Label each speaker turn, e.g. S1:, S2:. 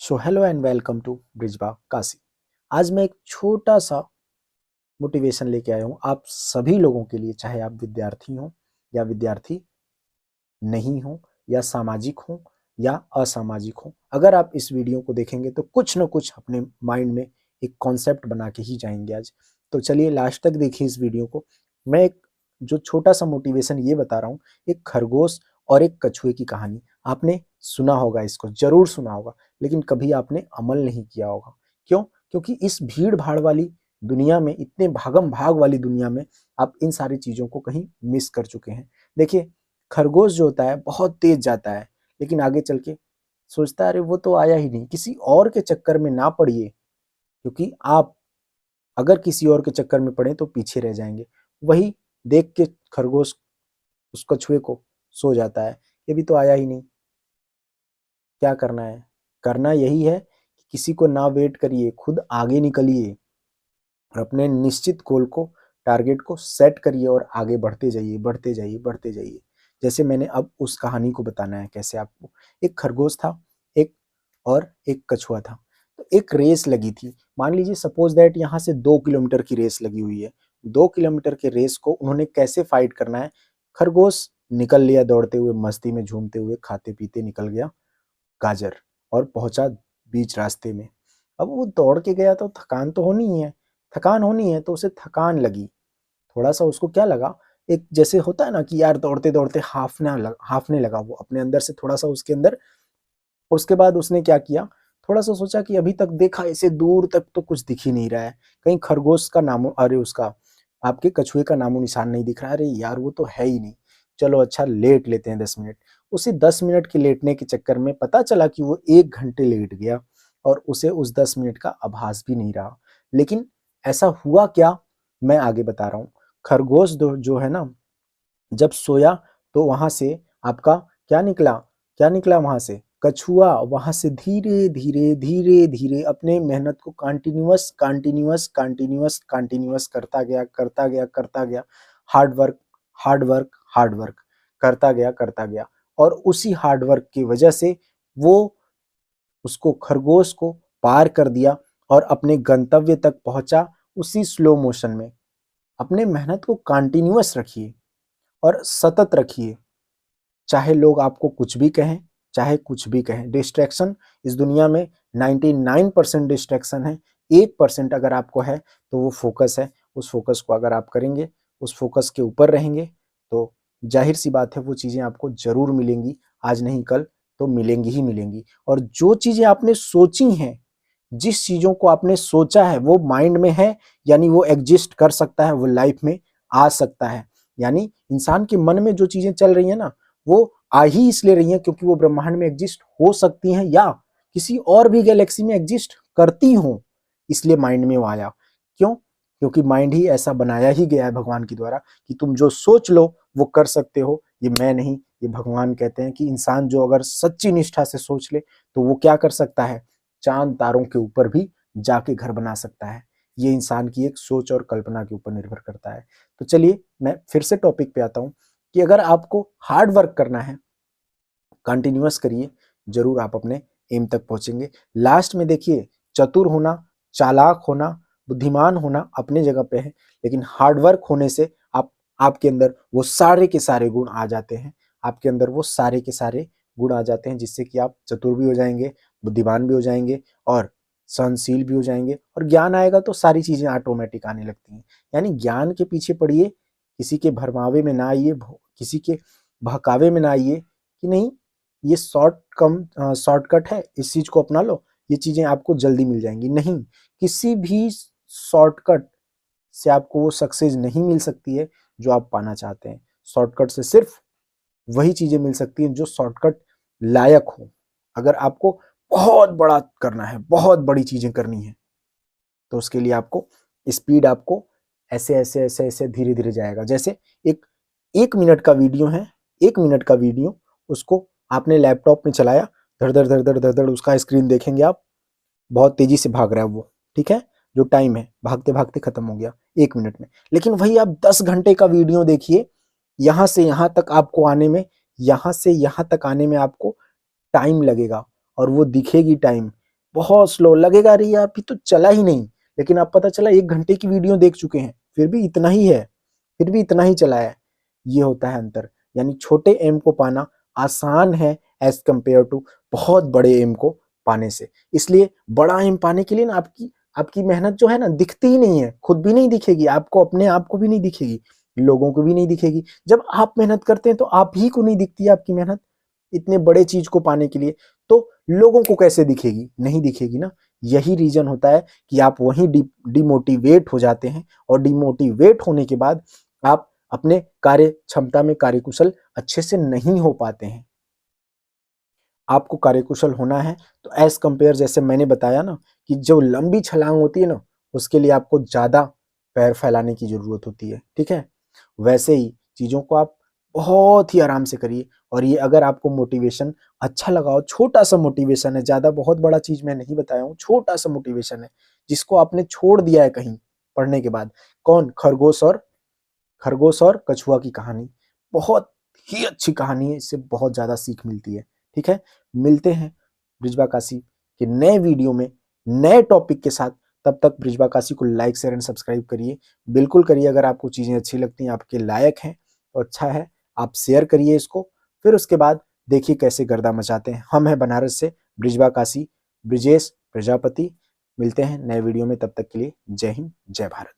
S1: So hello and welcome to Brijba Kashi. आज मैं एक छोटा सा मोटिवेशन लेके आया हूँ आप सभी लोगों के लिए, चाहे आप विद्यार्थी हो या विद्यार्थी नहीं हो, या सामाजिक हो या असामाजिक हो। अगर आप इस वीडियो को देखेंगे तो कुछ ना कुछ अपने माइंड में एक कॉन्सेप्ट बना के ही जाएंगे आज। तो चलिए लास्ट तक देखिए इस वीडियो को। मैं एक जो छोटा सा मोटिवेशन ये बता रहा हूँ, एक खरगोश और एक कछुए की कहानी। आपने सुना होगा, इसको जरूर सुना होगा, लेकिन कभी आपने अमल नहीं किया होगा। क्यों? क्योंकि इस भीड़ भाड़ वाली दुनिया में, इतने भागम भाग वाली दुनिया में आप इन सारी चीजों को कहीं मिस कर चुके हैं। देखिए, खरगोश जो होता है बहुत तेज जाता है, लेकिन आगे चल के सोचता है अरे वो तो आया ही नहीं। किसी और के चक्कर में ना पड़िए, क्योंकि आप अगर किसी और के चक्कर में पड़े तो पीछे रह जाएंगे। वही देख के खरगोश उस कछुए को सो जाता है, ये भी तो आया ही नहीं, क्या करना है। करना यही है कि किसी को ना वेट करिए, खुद आगे निकलिए और अपने निश्चित गोल को, टारगेट को सेट करिए और आगे बढ़ते जाइए, बढ़ते जाइए, बढ़ते जाइए। जैसे मैंने अब उस कहानी को बताना है कैसे आपको। एक खरगोश था, एक और एक कछुआ था। तो एक रेस लगी थी। मान लीजिए सपोज दैट यहाँ से 2 किलोमीटर की रेस लगी हुई है। 2 किलोमीटर के रेस को उन्होंने कैसे फाइट करना है। खरगोश निकल लिया दौड़ते हुए, मस्ती में झूमते हुए, खाते पीते निकल गया गाजर, और पहुंचा बीच रास्ते में। अब वो दौड़ के गया तो थकान तो होनी ही है, थकान होनी है, तो उसे थकान लगी। थोड़ा सा उसको क्या लगा, एक जैसे होता है ना कि यार दौड़ते दौड़ते हाफने लगा वो अपने अंदर से, थोड़ा सा उसके अंदर। उसके बाद उसने क्या किया, थोड़ा सा सोचा कि अभी तक देखा ऐसे दूर तक तो कुछ दिख ही नहीं रहा है, कहीं खरगोश का नामो, अरे उसका, आपके कछुए का नामो निशान नहीं दिख रहा है। अरे यार वो तो है ही नहीं, चलो अच्छा लेट लेते हैं 10 मिनट। उसी 10 मिनट के लेटने के चक्कर में पता चला कि वो 1 घंटे लेट गया और उसे उस 10 मिनट का आभास भी नहीं रहा। लेकिन ऐसा हुआ क्या, मैं आगे बता रहा हूँ। खरगोश जो है ना, जब सोया तो वहां से आपका क्या निकला, क्या निकला वहां से, कछुआ वहां से धीरे धीरे धीरे धीरे अपने मेहनत को कंटिन्यूअस कंटिन्यूअस कंटिन्यूअस कंटिन्यूअस करता गया, करता गया, करता गया। Hard work, hard work, hard work करता गया, करता गया। और उसी हार्ड वर्क की वजह से वो उसको, खरगोश को पार कर दिया और अपने गंतव्य तक पहुंचा उसी स्लो मोशन में। अपने मेहनत को कंटिन्यूअस रखिए और सतत रखिए, चाहे लोग आपको कुछ भी कहें, चाहे कुछ भी कहें। डिस्ट्रैक्शन इस दुनिया में 99% डिस्ट्रैक्शन है, 1% अगर आपको है तो वो फोकस है। उस फोकस को अगर आप करेंगे, उस फोकस के ऊपर रहेंगे, तो जाहिर सी बात है वो चीजें आपको जरूर मिलेंगी। आज नहीं कल तो मिलेंगी ही मिलेंगी। और जो चीजें आपने सोची हैं, जिस चीजों को आपने सोचा है वो माइंड में है, यानी वो एग्जिस्ट कर सकता है, वो लाइफ में आ सकता है। यानी इंसान के मन में जो चीजें चल रही है ना, वो आ ही इसलिए रही हैं क्योंकि वो ब्रह्मांड में एग्जिस्ट हो सकती हैं, या किसी और भी गैलेक्सी में एग्जिस्ट करती हो, इसलिए माइंड में वो आया। क्यों? क्योंकि माइंड ही ऐसा बनाया ही गया है भगवान के द्वारा कि तुम जो सोच लो वो कर सकते हो। ये मैं नहीं, ये भगवान कहते हैं कि इंसान जो अगर सच्ची निष्ठा से सोच ले तो वो क्या कर सकता है, चांद तारों के ऊपर भी जाके घर बना सकता है। ये इंसान की एक सोच और कल्पना के ऊपर निर्भर करता है। तो चलिए मैं फिर से टॉपिक पे आता हूँ कि अगर आपको हार्ड वर्क करना है, कंटिन्यूअस करिए, जरूर आप अपने एम तक पहुंचेंगे। लास्ट में देखिए, चतुर होना, चालाक होना, बुद्धिमान होना अपने जगह पे है, लेकिन हार्ड वर्क होने से आपके अंदर वो सारे के सारे गुण आ जाते हैं। आपके अंदर वो सारे के सारे गुण आ जाते हैं, जिससे कि आप चतुर भी हो जाएंगे, बुद्धिमान भी हो जाएंगे और सहनशील भी हो जाएंगे। और ज्ञान आएगा तो सारी चीजें ऑटोमेटिक आने लगती हैं। यानी ज्ञान के पीछे पड़िए, किसी के भरमावे में ना आइए, किसी के बहकावे में ना आइए कि नहीं ये शॉर्टकट है, इस चीज को अपना लो, ये चीजें आपको जल्दी मिल जाएंगी। नहीं, किसी भी शॉर्टकट से आपको वो सक्सेस नहीं मिल सकती है जो आप पाना चाहते हैं। शॉर्टकट से सिर्फ वही चीजें मिल सकती हैं जो शॉर्टकट लायक हो। अगर आपको बहुत बड़ा करना है, बहुत बड़ी चीजें करनी है, तो उसके लिए आपको स्पीड, आपको ऐसे ऐसे ऐसे ऐसे धीरे धीरे जाएगा। जैसे एक 1 मिनट का वीडियो है, 1 मिनट का वीडियो, उसको आपने लैपटॉप में चलाया, धड़ धड़ धड़ धड़ धड़ धड़ उसका स्क्रीन देखेंगे आप, बहुत तेजी से भाग रहा है वो, ठीक है, जो टाइम है भागते भागते खत्म हो गया 1 मिनट में। लेकिन वही आप 10 घंटे का वीडियो देखिए, यहां से यहां तक आपको आने में, यहां से यहां तक आने में आपको टाइम लगेगा, और वो दिखेगी टाइम, बहुत स्लो लगेगा, अरे यार अभी तो चला ही नहीं, लेकिन अब पता चला 1 घंटे की वीडियो देख चुके हैं, फिर भी इतना ही है, फिर भी इतना ही चला है। ये होता है अंतर। यानी छोटे एम को पाना आसान है एज कंपेयर टू बहुत बड़े एम को पाने से। इसलिए बड़ा एम पाने के लिए ना आपकी आपकी मेहनत जो है ना दिखती ही नहीं है, खुद भी नहीं दिखेगी आपको, अपने आप को भी नहीं दिखेगी, लोगों को भी नहीं दिखेगी। जब आप मेहनत करते हैं तो आप ही को नहीं दिखती है आपकी मेहनत इतने बड़े चीज को पाने के लिए, तो लोगों को कैसे दिखेगी? नहीं दिखेगी ना। यही रीजन होता है कि आप वहीं डिमोटिवेट हो जाते हैं, और डिमोटिवेट होने के बाद आप अपने कार्य क्षमता में कार्यकुशल अच्छे से नहीं हो पाते हैं। आपको कार्यकुशल होना है तो एज कंपेयर, जैसे मैंने बताया ना कि जो लंबी छलांग होती है ना उसके लिए आपको ज्यादा पैर फैलाने की जरूरत होती है, ठीक है। वैसे ही चीजों को आप बहुत ही आराम से करिए। और ये अगर आपको मोटिवेशन अच्छा लगा हो, छोटा सा मोटिवेशन है, ज्यादा बहुत बड़ा चीज मैं नहीं बताया हूँ, छोटा सा मोटिवेशन है जिसको आपने छोड़ दिया है कहीं पढ़ने के बाद। कौन? खरगोश और कछुआ की कहानी बहुत ही अच्छी कहानी है, इससे बहुत ज्यादा सीख मिलती है, ठीक है। मिलते हैं ब्रिजबा काशी के नए वीडियो में नए टॉपिक के साथ। तब तक ब्रिजबा काशी को लाइक शेयर एंड सब्सक्राइब करिए, बिल्कुल करिए। अगर आपको चीजें अच्छी लगती हैं, आपके लायक हैं तो अच्छा है, आप शेयर करिए इसको। फिर उसके बाद देखिए कैसे गर्दा मचाते हैं। हम हैं बनारस से ब्रिजबा काशी, ब्रिजेश प्रजापति। मिलते हैं नए वीडियो में, तब तक के लिए जय हिंद जय भारत।